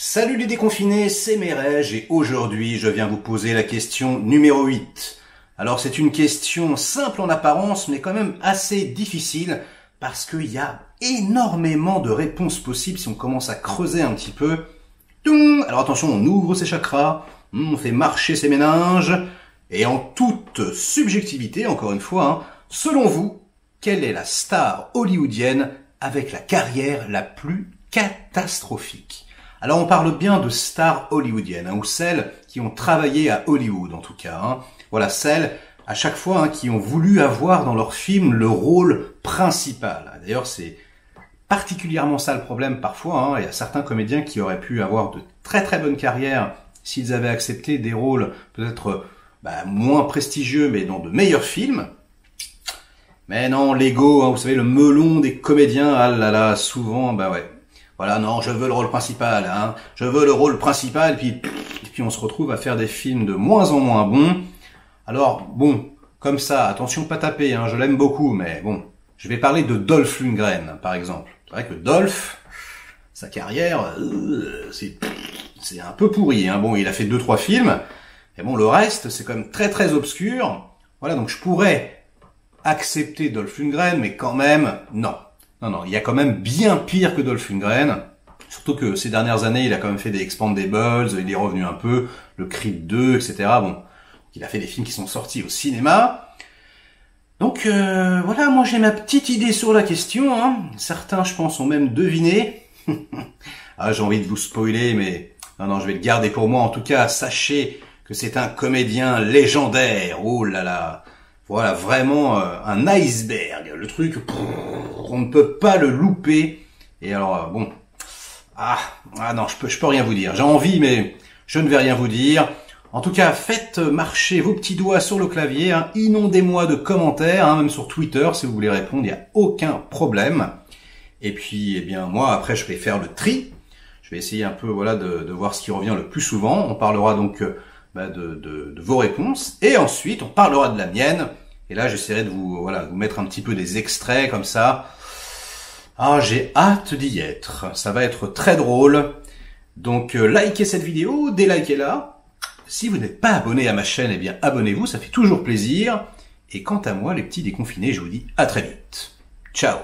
Salut les déconfinés, c'est Merege et aujourd'hui je viens vous poser la question numéro 8. Alors c'est une question simple en apparence mais quand même assez difficile parce qu'il y a énormément de réponses possibles si on commence à creuser un petit peu. Alors attention, on ouvre ses chakras, on fait marcher ses méninges et en toute subjectivité, encore une fois, selon vous, quelle est la star hollywoodienne avec la carrière la plus catastrophique? Alors on parle bien de stars hollywoodiennes, ou celles qui ont travaillé à Hollywood en tout cas. Voilà, celles à chaque fois qui ont voulu avoir dans leur film le rôle principal. D'ailleurs c'est particulièrement ça le problème parfois. Il y a certains comédiens qui auraient pu avoir de très très bonnes carrières s'ils avaient accepté des rôles peut-être moins prestigieux mais dans de meilleurs films. Mais non, l'ego, vous savez, le melon des comédiens, ah là là, souvent, voilà, non, je veux le rôle principal, je veux le rôle principal, et puis on se retrouve à faire des films de moins en moins bons. Alors, bon, comme ça, attention, pas taper, je l'aime beaucoup, mais bon, je vais parler de Dolph Lundgren, par exemple. C'est vrai que Dolph, sa carrière, c'est un peu pourri, Bon, il a fait 2-3 films, et bon, le reste, c'est quand même très très obscur. Voilà, donc je pourrais accepter Dolph Lundgren, mais quand même, non. Non, il y a quand même bien pire que Dolph Lundgren. Surtout que ces dernières années, il a quand même fait des Expendables, il est revenu un peu, le Creed 2, etc. Bon, il a fait des films qui sont sortis au cinéma. Donc voilà, moi j'ai ma petite idée sur la question. Certains, je pense, ont même deviné. J'ai envie de vous spoiler, mais non, je vais le garder pour moi. En tout cas, sachez que c'est un comédien légendaire. Oh là là. Voilà, vraiment un iceberg. Le truc, on ne peut pas le louper. Et alors, bon, non, je peux rien vous dire. J'ai envie, mais je ne vais rien vous dire. En tout cas, faites marcher vos petits doigts sur le clavier. Inondez-moi de commentaires, même sur Twitter, si vous voulez répondre, il n'y a aucun problème. Et puis, eh bien, moi, après, je vais faire le tri. Je vais essayer un peu, voilà, de voir ce qui revient le plus souvent. On parlera donc de vos réponses. Et ensuite, on parlera de la mienne. Et là, j'essaierai de vous mettre un petit peu des extraits comme ça. J'ai hâte d'y être. Ça va être très drôle. Donc, likez cette vidéo, délikez-la. Si vous n'êtes pas abonné à ma chaîne, eh bien, abonnez-vous, ça fait toujours plaisir. Et quant à moi, les petits déconfinés, je vous dis à très vite. Ciao!